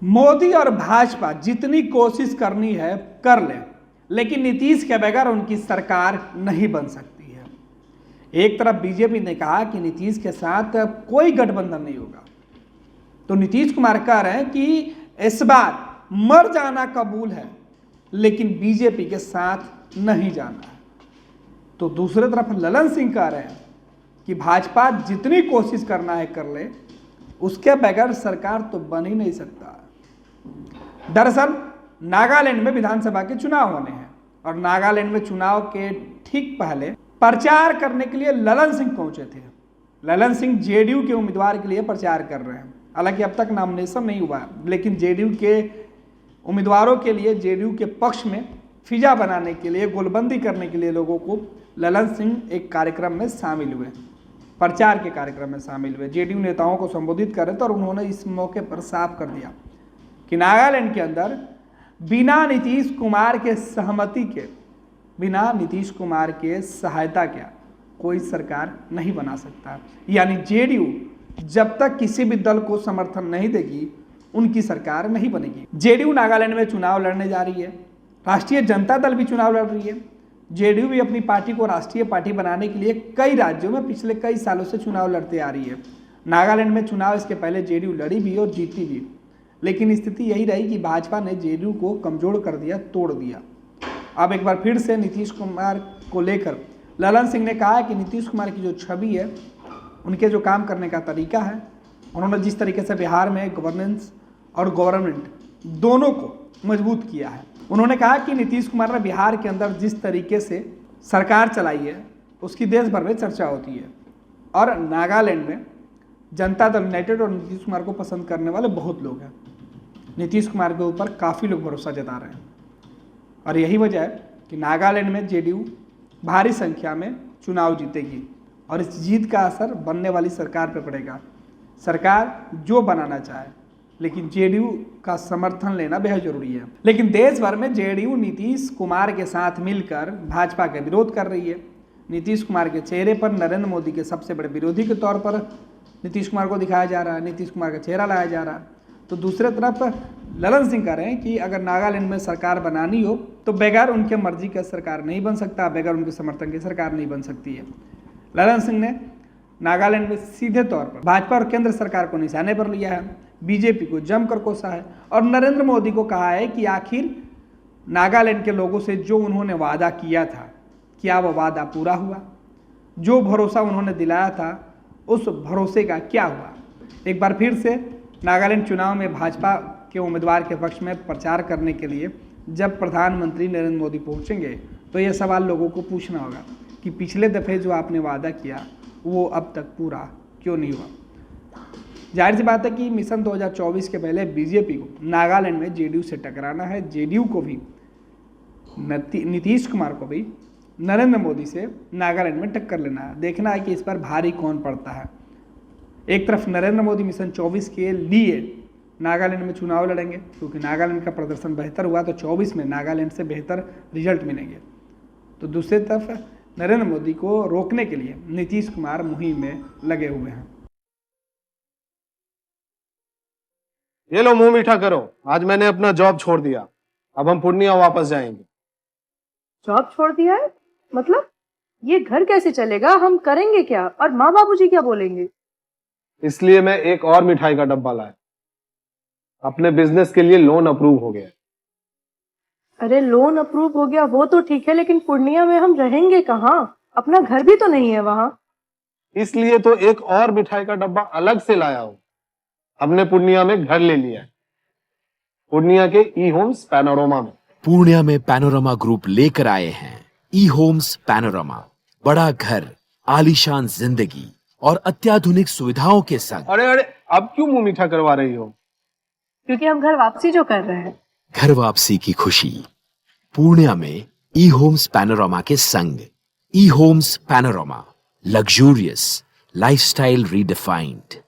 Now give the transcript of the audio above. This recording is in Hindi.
मोदी और भाजपा जितनी कोशिश करनी है कर ले, लेकिन नीतीश के बगैर उनकी सरकार नहीं बन सकती है। एक तरफ बीजेपी ने कहा कि नीतीश के साथ कोई गठबंधन नहीं होगा, तो नीतीश कुमार कह रहे हैं कि इस बार मर जाना कबूल है, लेकिन बीजेपी के साथ नहीं जाना है। तो दूसरी तरफ ललन सिंह कह रहे हैं कि भाजपा जितनी कोशिश करना है कर ले, उसके बगैर सरकार तो बन ही नहीं सकता। दरअसल नागालैंड में विधानसभा के चुनाव होने हैं और नागालैंड में चुनाव के ठीक पहले प्रचार करने के लिए ललन सिंह पहुंचे थे। ललन सिंह जेडीयू के उम्मीदवार के लिए प्रचार कर रहे हैं। हालांकि अब तक नॉमिनेशन नहीं हुआ, लेकिन जेडीयू के उम्मीदवारों के लिए, जेडीयू के पक्ष में फिजा बनाने के लिए, गोलबंदी करने के लिए लोगों को ललन सिंह एक कार्यक्रम में शामिल हुए, प्रचार के कार्यक्रम में शामिल हुए। जेडीयू नेताओं को संबोधित कर रहे थे और उन्होंने इस मौके पर साफ कर दिया कि नागालैंड के अंदर बिना नीतीश कुमार के सहमति के, बिना नीतीश कुमार के सहायता के कोई सरकार नहीं बना सकता। यानी जेडीयू जब तक किसी भी दल को समर्थन नहीं देगी, उनकी सरकार नहीं बनेगी। जेडीयू नागालैंड में चुनाव लड़ने जा रही है, राष्ट्रीय जनता दल भी चुनाव लड़ रही है। जेडीयू भी अपनी पार्टी को राष्ट्रीय पार्टी बनाने के लिए कई राज्यों में पिछले कई सालों से चुनाव लड़ते आ रही है। नागालैंड में चुनाव इसके पहले जेडीयू लड़ी भी और जीती भी, लेकिन स्थिति यही रही कि भाजपा ने जेडीयू को कमजोर कर दिया, तोड़ दिया। अब एक बार फिर से नीतीश कुमार को लेकर ललन सिंह ने कहा कि नीतीश कुमार की जो छवि है, उनके जो काम करने का तरीका है, उन्होंने जिस तरीके से बिहार में गवर्नेंस और गवर्नमेंट दोनों को मजबूत किया है। उन्होंने कहा कि नीतीश कुमार ने बिहार के अंदर जिस तरीके से सरकार चलाई है, उसकी देश भर में चर्चा होती है और नागालैंड में जनता दल यूनाइटेड और नीतीश कुमार को पसंद करने वाले बहुत लोग हैं। नीतीश कुमार के ऊपर काफ़ी लोग भरोसा जता रहे हैं और यही वजह है कि नागालैंड में जेडीयू भारी संख्या में चुनाव जीतेगी और इस जीत का असर बनने वाली सरकार पर पड़ेगा। सरकार जो बनाना चाहे, लेकिन जेडीयू का समर्थन लेना बेहद जरूरी है। लेकिन देश भर में जेडीयू नीतीश कुमार के साथ मिलकर भाजपा का विरोध कर रही है। नीतीश कुमार के चेहरे पर नरेंद्र मोदी के सबसे बड़े विरोधी के तौर पर नीतीश कुमार को दिखाया जा रहा है, नीतीश कुमार का चेहरा लाया जा रहा है। तो दूसरे तरफ ललन सिंह कह रहे हैं कि अगर नागालैंड में सरकार बनानी हो तो बगैर उनके मर्जी का सरकार नहीं बन सकता, बगैर उनके समर्थन की सरकार नहीं बन सकती है। ललन सिंह ने नागालैंड में सीधे तौर पर भाजपा और केंद्र सरकार को निशाने पर लिया है, बीजेपी को जमकर कोसा है और नरेंद्र मोदी को कहा है कि आखिर नागालैंड के लोगों से जो उन्होंने वादा किया था, क्या वह वादा पूरा हुआ? जो भरोसा उन्होंने दिलाया था, उस भरोसे का क्या हुआ? एक बार फिर से नागालैंड चुनाव में भाजपा के उम्मीदवार के पक्ष में प्रचार करने के लिए जब प्रधानमंत्री नरेंद्र मोदी पहुंचेंगे, तो यह सवाल लोगों को पूछना होगा कि पिछले दफ़े जो आपने वादा किया वो अब तक पूरा क्यों नहीं हुआ। जाहिर सी बात है कि मिशन 2024 के पहले बीजेपी को नागालैंड में जेडीयू से टकराना है। जेडीयू को भी, नीतीश कुमार को भी नरेंद्र मोदी से नागालैंड में टक्कर लेना है। देखना है कि इस पर भारी कौन पड़ता है। एक तरफ नरेंद्र मोदी मिशन 24 के लिए नागालैंड में चुनाव लड़ेंगे, क्योंकि नागालैंड का प्रदर्शन बेहतर हुआ तो 24 में नागालैंड से बेहतर रिजल्ट मिलेंगे। तो दूसरी तरफ नरेंद्र मोदी को रोकने के लिए नीतीश कुमार मुहिम में लगे हुए हैं। ये लो, मुंह मीठा करो। आज मैंने अपना जॉब छोड़ दिया, अब हम पूर्णिया वापस जाएंगे। जॉब छोड़ दिया है? मतलब ये घर कैसे चलेगा? हम करेंगे क्या? और माँ बाबूजी क्या बोलेंगे? इसलिए मैं एक और मिठाई का डब्बा लाया। अपने बिजनेस के लिए लोन अप्रूव हो गया। अरे लोन अप्रूव हो गया वो तो ठीक है, लेकिन पूर्णिया में हम रहेंगे कहाँ? अपना घर भी तो नहीं है वहां। इसलिए तो एक और मिठाई का डब्बा अलग से लाया हूं। हमने पूर्णिया में घर ले लिया है, पूर्णिया के ई होम्स पैनोरमा में। पूर्णिया में पैनोरमा ग्रुप लेकर आए हैं ई होम्स पैनोरमा। बड़ा घर, आलीशान जिंदगी और अत्याधुनिक सुविधाओं के संग। अरे अरे, अब क्यों मुंह मीठा करवा रही हो? क्योंकि हम घर वापसी जो कर रहे हैं। घर वापसी की खुशी पूर्णिया में ई होम्स पैनोरमा के संग। E homes panorama, luxurious lifestyle redefined.